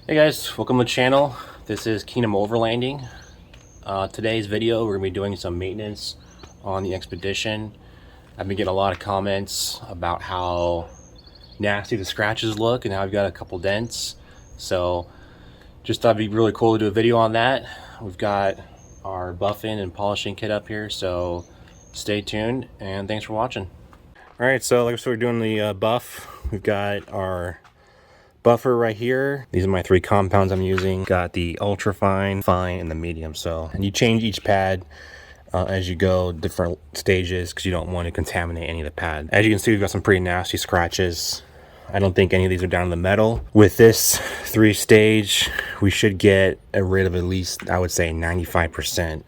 Hey guys, welcome to the channel. This is Kingdom Overlanding. Today's video we're going to be doing some maintenance on the Expedition. I've been getting a lot of comments about how nasty the scratches look and how I've got a couple dents. So just thought it'd be really cool to do a video on that. We've got our buffing and polishing kit up here, so stay tuned and thanks for watching. Alright, so like I said, we're doing the buff. We've got our buffer right here. These are my three compounds I'm using. Got the ultra fine, fine, and the medium. So, and you change each pad as you go, different stages, because you don't want to contaminate any of the pad. As you can see, we've got some pretty nasty scratches. I don't think any of these are down in the metal. With this 3-stage, we should get rid of at least, I would say, 95%.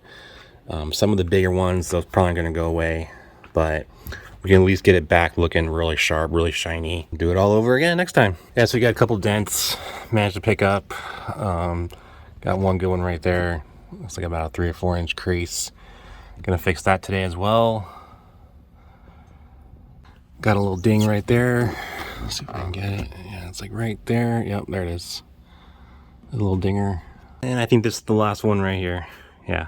Some of the bigger ones, those probably going to go away, but we can at least get it back looking really sharp, really shiny. Do it all over again next time. Yeah, so we got a couple dents managed to pick up. Got one good one right there. Looks like about a 3 or 4 inch crease. Gonna fix that today as well. Got a little ding right there. Let's see if I can get it. Yeah, it's like right there. Yep, there it is. A little dinger. And I think this is the last one right here. Yeah.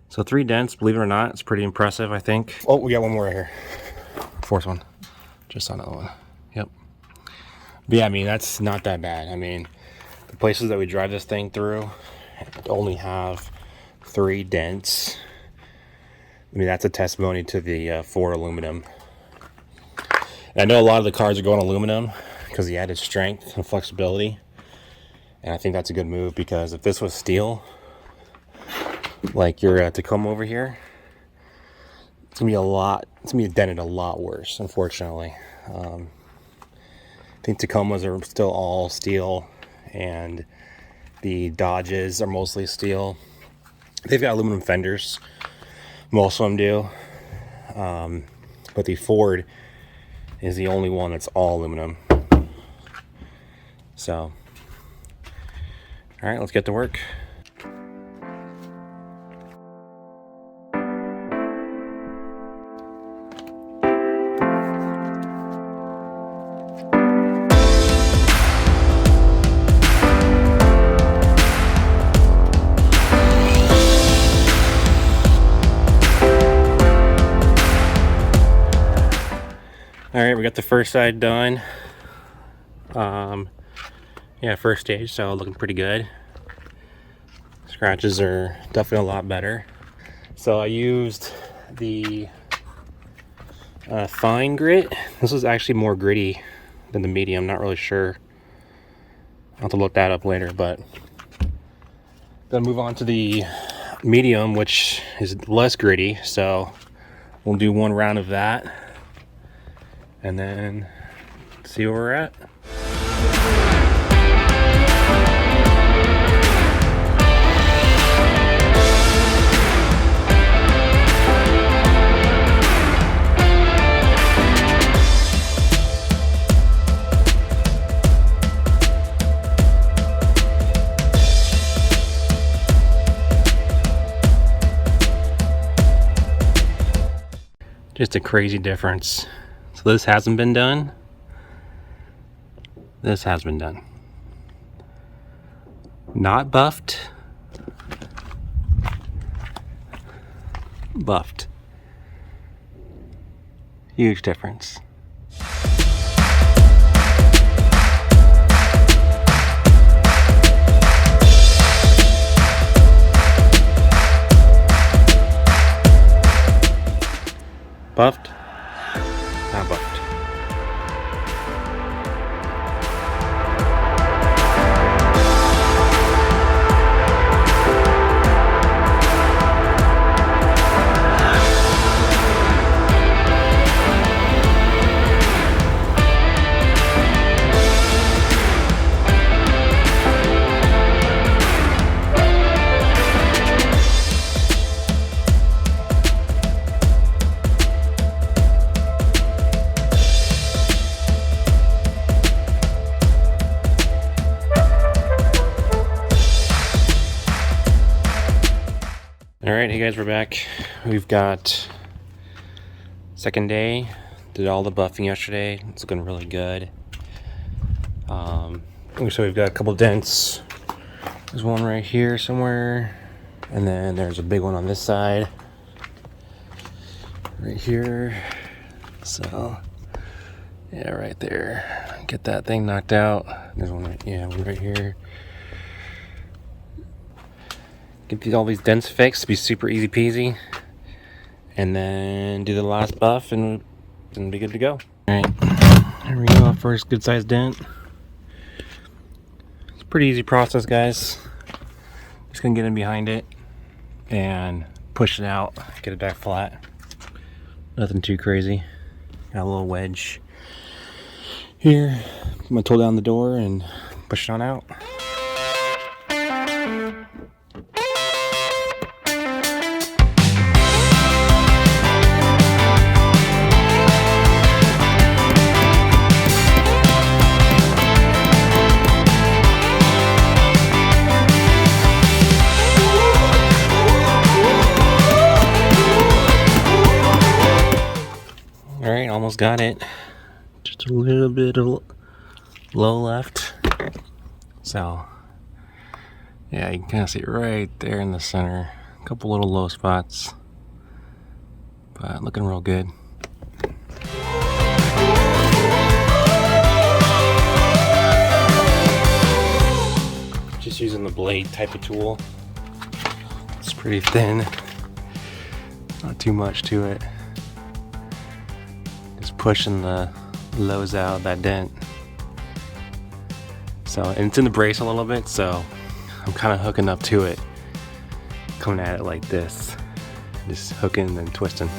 So 3 dents, believe it or not. It's pretty impressive, I think. Oh, we got one more right here. 4th one. Just saw another one. Yep. But yeah, I mean, that's not that bad. I mean, the places that we drive this thing through only have 3 dents. I mean, that's a testimony to the Ford aluminum. And I know a lot of the cars are going aluminum because the added strength and flexibility. And I think that's a good move, because if this was steel, like your Tacoma over here, it's gonna be dented a lot worse, unfortunately. I think Tacomas are still all steel, and the Dodges are mostly steel. They've got aluminum fenders, most of them do, but the Ford is the only one that's all aluminum. So, all right, let's get to work. Alright, we got the first side done. Yeah, first stage, so looking pretty good. Scratches are definitely a lot better. So I used the fine grit. This was actually more gritty than the medium, not really sure. I'll have to look that up later, but then move on to the medium, which is less gritty. So we'll do 1 round of that and then see where we're at. Just a crazy difference. So this hasn't been done. This has been done. Not buffed. Buffed. Huge difference. Buffed. Not buffed. Alright, hey guys, we're back. We've got second day. Did all the buffing yesterday. It's looking really good. So we've got a couple dents. There's one right here somewhere, and then there's a big one on this side right here. So yeah, right there, get that thing knocked out. There's one right, yeah, one right here. Get all these dents fixed, be super easy peasy, and then do the last buff and be good to go. All right, there we go, first good sized dent. It's a pretty easy process, guys. Just gonna get in behind it and push it out, get it back flat. Nothing too crazy. Got a little wedge here. I'm gonna pull down the door and push it on out. Alright, almost got it. Just a little bit of low left. So, yeah, you can kind of see it right there in the center. A couple little low spots. But looking real good. Just using the blade type of tool. It's pretty thin. Not too much to it. Just pushing the lows out of that dent. So, and it's in the brace a little bit, so I'm kind of hooking up to it, coming at it like this, just hooking and twisting.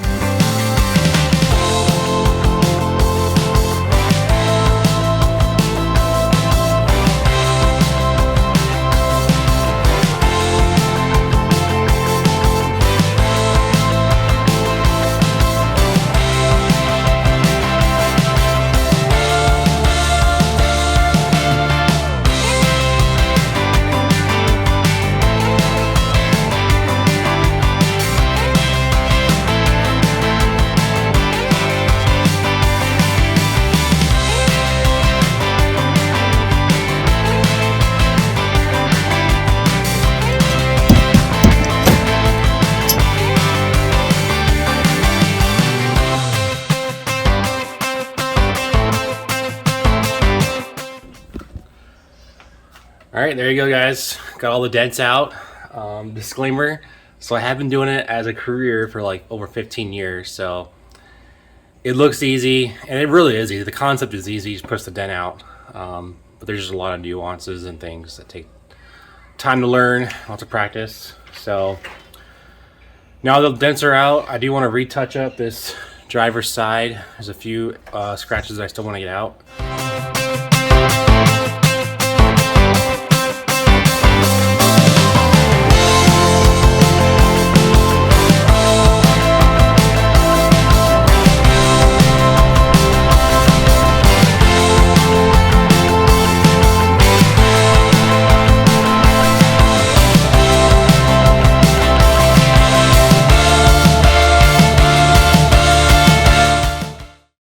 Alright, there you go, guys. Got all the dents out. Disclaimer, so I have been doing it as a career for like over 15 years, so it looks easy, and it really is easy. The concept is easy, you just push the dent out. But there's just a lot of nuances and things that take time to learn, lots of practice. So now the dents are out, I do want to retouch up this driver's side. There's a few scratches that I still want to get out.